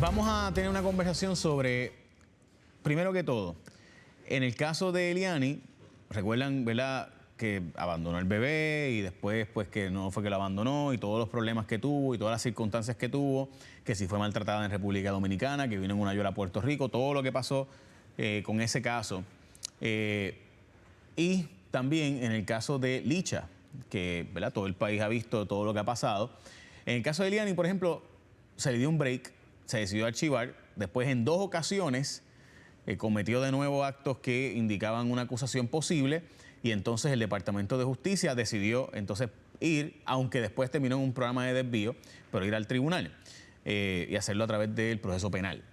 Vamos a tener una conversación sobre, primero que todo, en el caso de Eliani, recuerdan, ¿verdad?, que abandonó el bebé y después pues que no fue que lo abandonó y todos los problemas que tuvo y todas las circunstancias que tuvo, que si fue maltratada en República Dominicana, que vino en una yola a Puerto Rico, todo lo que pasó con ese caso. Y también en el caso de Licha, que, ¿verdad?, todo el país ha visto todo lo que ha pasado. En el caso de Eliani, por ejemplo, se le dio un break, se decidió archivar, después en 2 ocasiones cometió de nuevo actos que indicaban una acusación posible y entonces el Departamento de Justicia decidió entonces ir, aunque después terminó en un programa de desvío, pero ir al tribunal y hacerlo a través del proceso penal.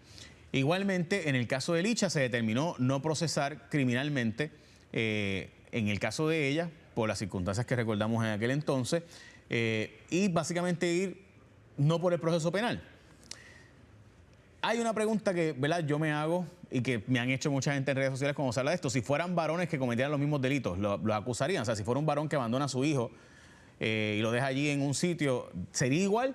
Igualmente, en el caso de Licha se determinó no procesar criminalmente en el caso de ella, por las circunstancias que recordamos en aquel entonces, y básicamente ir no por el proceso penal. Hay una pregunta que, ¿verdad?, yo me hago y que me han hecho mucha gente en redes sociales cuando se habla de esto. Si fueran varones que cometieran los mismos delitos, ¿los acusarían? O sea, si fuera un varón que abandona a su hijo y lo deja allí en un sitio, ¿sería igual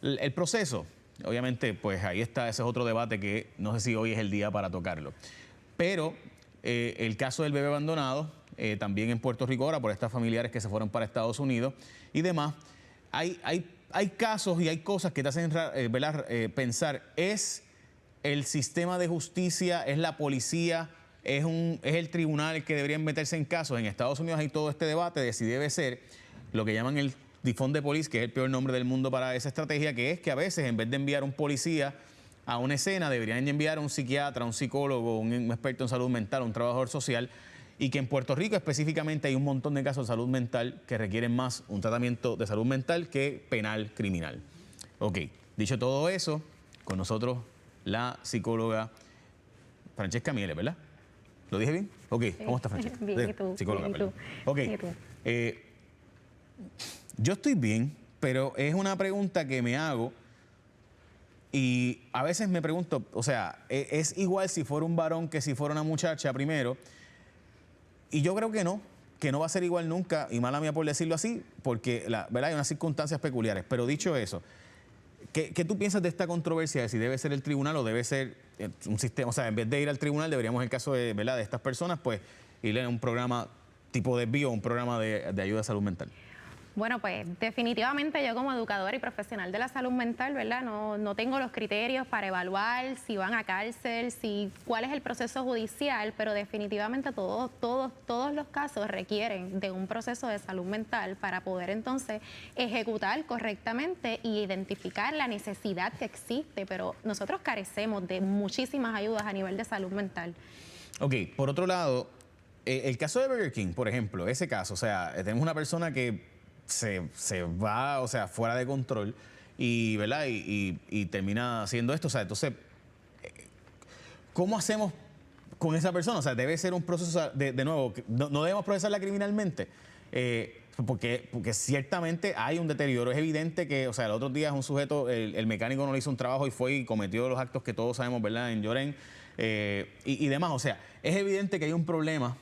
el proceso? Obviamente, pues ahí está, ese es otro debate que no sé si hoy es el día para tocarlo. Pero el caso del bebé abandonado, también en Puerto Rico ahora, por estas familiares que se fueron para Estados Unidos y demás, hay casos y hay cosas que te hacen pensar, ¿es el sistema de justicia, es la policía, es el tribunal el que deberían meterse en casos? En Estados Unidos hay todo este debate de si debe ser lo que llaman el defund the police, que es el peor nombre del mundo para esa estrategia, que es que a veces en vez de enviar un policía a una escena, deberían enviar a un psiquiatra, un psicólogo, un experto en salud mental, un trabajador social, y que en Puerto Rico específicamente hay un montón de casos de salud mental que requieren más un tratamiento de salud mental que penal criminal. Ok, dicho todo eso, con nosotros la psicóloga Francesca Mieles, ¿verdad? ¿Lo dije bien? Ok, sí. ¿Cómo está Francesca? Bien, ¿y tú? Psicóloga, Bien, ¿y tú? Ok, ¿Y tú? Yo estoy bien, pero es una pregunta que me hago y a veces me pregunto, o sea, ¿es igual si fuera un varón que si fuera una muchacha primero? Y yo creo que no va a ser igual nunca, y mala mía por decirlo así, porque ¿verdad?, hay unas circunstancias peculiares. Pero dicho eso, ¿qué tú piensas de esta controversia de si debe ser el tribunal o debe ser un sistema? O sea, en vez de ir al tribunal, deberíamos, en el caso de, ¿verdad?, de estas personas, pues ir a un programa tipo desvío, un programa de ayuda a salud mental. Bueno, pues definitivamente yo como educadora y profesional de la salud mental, ¿verdad?, no tengo los criterios para evaluar si van a cárcel, cuál es el proceso judicial, pero definitivamente todos los casos requieren de un proceso de salud mental para poder entonces ejecutar correctamente y identificar la necesidad que existe, pero nosotros carecemos de muchísimas ayudas a nivel de salud mental. Ok, por otro lado, el caso de Burger King, por ejemplo, ese caso, o sea, tenemos una persona que se va, o sea, fuera de control y, ¿verdad?, y termina haciendo esto. O sea, entonces, ¿cómo hacemos con esa persona? O sea, debe ser un proceso, de nuevo, no debemos procesarla criminalmente, porque ciertamente hay un deterioro. Es evidente que, o sea, el otro día es un sujeto, el mecánico no le hizo un trabajo y fue y cometió los actos que todos sabemos, ¿verdad?, en Llorén y demás. O sea, es evidente que hay un problema.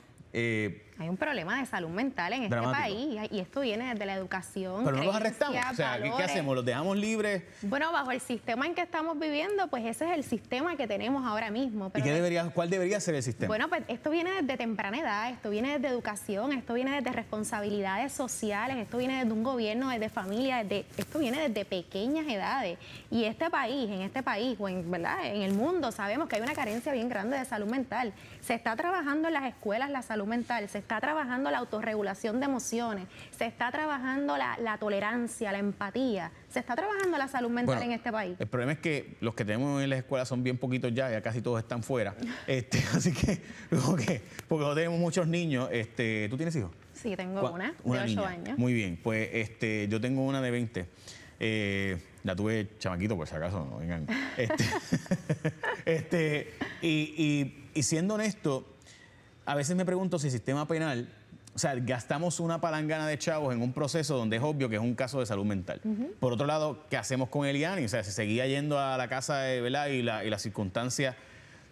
Hay un problema de salud mental en dramático. Este país y esto viene desde la educación. Pero no los arrestamos, o sea, ¿qué hacemos? ¿Los dejamos libres? Bueno, bajo el sistema en que estamos viviendo, pues ese es el sistema que tenemos ahora mismo. Pero ¿Y cuál debería ser el sistema? Bueno, pues esto viene desde temprana edad, esto viene desde educación, esto viene desde responsabilidades sociales, esto viene desde un gobierno, desde familia, esto viene desde pequeñas edades. Y en este país, o ¿verdad?, en el mundo, sabemos que hay una carencia bien grande de salud mental. Se está trabajando en las escuelas la salud mental, se está trabajando la autorregulación de emociones, se está trabajando la tolerancia, la empatía, se está trabajando la salud mental en este país. El problema es que los que tenemos en las escuelas son bien poquitos ya casi todos están fuera. Así que, porque no tenemos muchos niños. ¿Tú tienes hijos? Sí, tengo una de 8 años. Muy bien, pues yo tengo una de 20. La tuve chamaquito, por si acaso, no vengan. Y siendo honesto, a veces me pregunto si el sistema penal, o sea, gastamos una palangana de chavos en un proceso donde es obvio que es un caso de salud mental. Por otro lado, ¿qué hacemos con Eliani? O sea, se seguía yendo a la casa, ¿verdad?, y las circunstancias.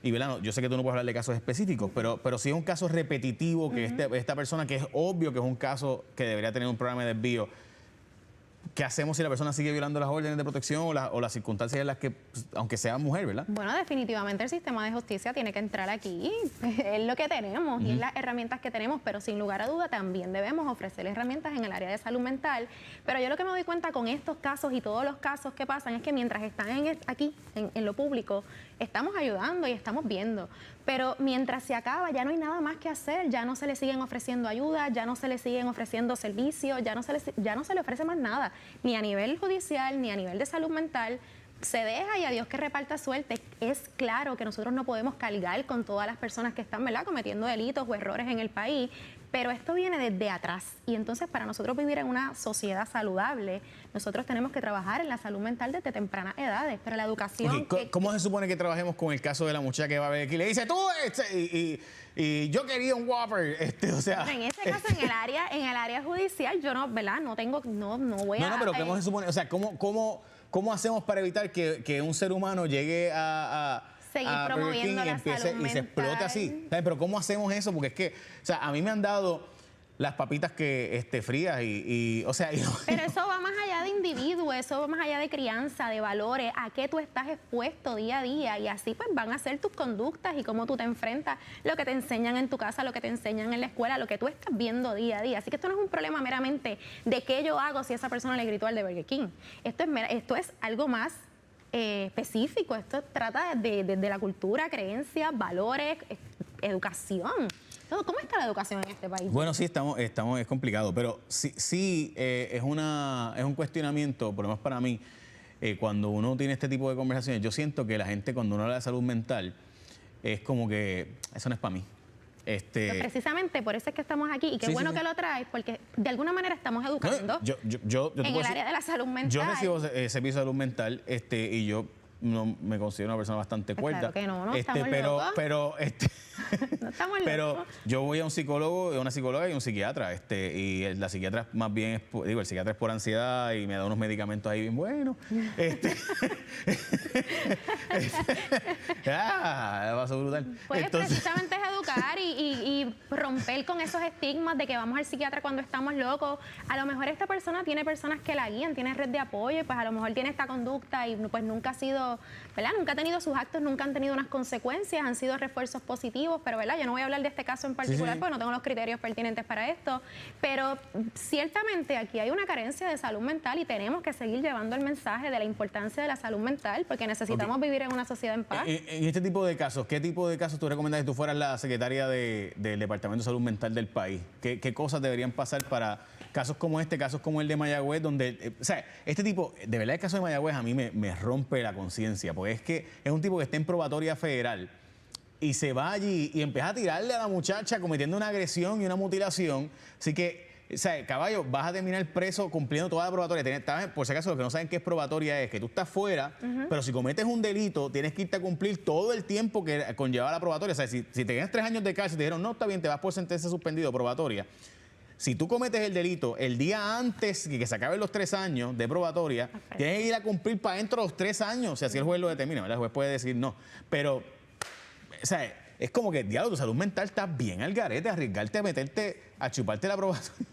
Y, ¿verdad?, yo sé que tú no puedes hablar de casos específicos, pero si es un caso repetitivo, que esta persona, que es obvio que es un caso que debería tener un programa de desvío, ¿qué hacemos si la persona sigue violando las órdenes de protección o las circunstancias en las que, pues, aunque sea mujer, ¿verdad? Bueno, definitivamente el sistema de justicia tiene que entrar aquí. Es lo que tenemos y es las herramientas que tenemos, pero sin lugar a duda también debemos ofrecer herramientas en el área de salud mental. Pero yo lo que me doy cuenta con estos casos y todos los casos que pasan es que mientras están aquí, en lo público, estamos ayudando y estamos viendo. Pero mientras se acaba, ya no hay nada más que hacer, ya no se le siguen ofreciendo ayuda, ya no se le siguen ofreciendo servicios, ya no se le ofrece más nada, ni a nivel judicial, ni a nivel de salud mental. Se deja y a Dios que reparta suerte. Es claro que nosotros no podemos cargar con todas las personas que están, ¿verdad?, cometiendo delitos o errores en el país, pero esto viene desde atrás. Y entonces, para nosotros vivir en una sociedad saludable, nosotros tenemos que trabajar en la salud mental desde tempranas edades. Pero la educación... Okay. ¿Cómo se supone que trabajemos con el caso de la muchacha que va a ver aquí y le dice, tú, y yo quería un Whopper, o sea... En ese caso, en el área judicial, yo no, ¿verdad?, no voy a... No, pero ¿cómo se supone? O sea, ¿cómo hacemos para evitar que un ser humano llegue a seguir promoviendo la salud mental y se explote así? ¿Sabes? Pero ¿cómo hacemos eso? Porque es que, o sea, a mí me han dado las papitas frías o sea... Pero eso va más allá de individuo, eso va más allá de crianza, de valores, a qué tú estás expuesto día a día, y así pues van a ser tus conductas y cómo tú te enfrentas, lo que te enseñan en tu casa, lo que te enseñan en la escuela, lo que tú estás viendo día a día. Así que esto no es un problema meramente de qué yo hago si esa persona le gritó al de Burger King. Esto es algo más específico. Esto trata de la cultura, creencias, valores, educación. ¿Cómo está la educación en este país? Bueno, sí, es complicado, pero sí es un cuestionamiento, por lo menos para mí, cuando uno tiene este tipo de conversaciones. Yo siento que la gente, cuando uno habla de salud mental, es como que eso no es para mí. Pero precisamente por eso es que estamos aquí, y qué bueno que lo traes, porque de alguna manera estamos educando en el área de la salud mental. Yo recibo servicio de salud mental y yo no me considero una persona bastante cuerda. Claro que no estamos locos. No estamos locos. Pero yo voy a un psicólogo, una psicóloga y un psiquiatra, y la psiquiatra más bien el psiquiatra es por ansiedad y me da unos medicamentos ahí bien buenos. La paso brutal. Pues precisamente es educar y romper con esos estigmas de que vamos al psiquiatra cuando estamos locos. A lo mejor esta persona tiene personas que la guían, tiene red de apoyo, y pues a lo mejor tiene esta conducta y pues nunca ha sido, ¿verdad?, nunca ha tenido sus actos, nunca han tenido unas consecuencias, han sido refuerzos positivos, pero ¿verdad?, yo no voy a hablar de este caso en particular porque no tengo los criterios pertinentes para esto, pero ciertamente aquí hay una carencia de salud mental y tenemos que seguir llevando el mensaje de la importancia de la salud mental, porque necesitamos vivir en una sociedad en paz. En este tipo de casos, ¿qué tipo de casos tú recomiendas que tú fueras la secretaria del Departamento de Salud Mental del país? ¿Qué cosas deberían pasar para casos como casos como el de Mayagüez, donde, o sea, este tipo, de verdad el caso de Mayagüez a mí me rompe la conciencia, porque es que es un tipo que está en probatoria federal y se va allí y empieza a tirarle a la muchacha cometiendo una agresión y una mutilación. Así que, o sea, caballo, vas a terminar preso cumpliendo toda la probatoria. Por si acaso, los que no saben qué es probatoria es que tú estás fuera, pero si cometes un delito, tienes que irte a cumplir todo el tiempo que conlleva la probatoria. O sea, si te ganas 3 años de cárcel y te dijeron, no, está bien, te vas por sentencia suspendido, probatoria. Si tú cometes el delito el día antes que se acaben los 3 años de probatoria, tienes que ir a cumplir para dentro de los 3 años. O sea, si el juez lo determina, ¿verdad? El juez puede decir no. Pero, o sea, es como que, diablo, tu salud mental está bien al garete, arriesgarte a meterte, a chuparte la probatoria.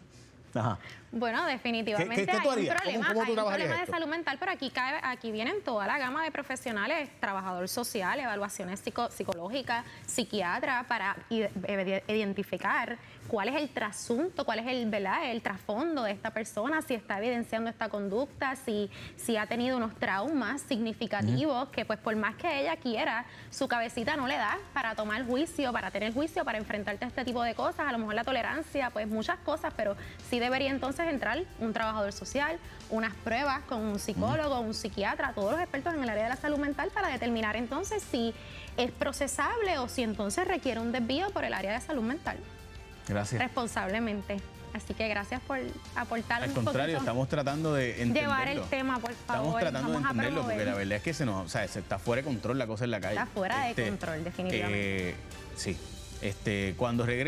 Ajá. Bueno, definitivamente ¿Qué tú harías? hay un ¿Cómo tú problema de esto? salud mental, pero aquí vienen toda la gama de profesionales, trabajador social, evaluaciones psicológicas, psiquiatra, para identificar cuál es el trasunto, cuál es el trasfondo de esta persona, si está evidenciando esta conducta, si ha tenido unos traumas significativos que pues por más que ella quiera, su cabecita no le da para tomar juicio, para tener juicio, para enfrentarte a este tipo de cosas, a lo mejor la tolerancia, pues muchas cosas, pero sí debería entonces entrar un trabajador social, unas pruebas con un psicólogo, un psiquiatra, todos los expertos en el área de la salud mental para determinar entonces si es procesable o si entonces requiere un desvío por el área de salud mental. Gracias. Responsablemente. Así que gracias por aportar un poquito. Al contrario, estamos tratando de entenderlo. Llevar el tema, por favor. Estamos tratando de entenderlo porque la promover. verdad es que se está fuera de control la cosa en la calle. Está fuera de control, definitivamente. Sí. Cuando regrese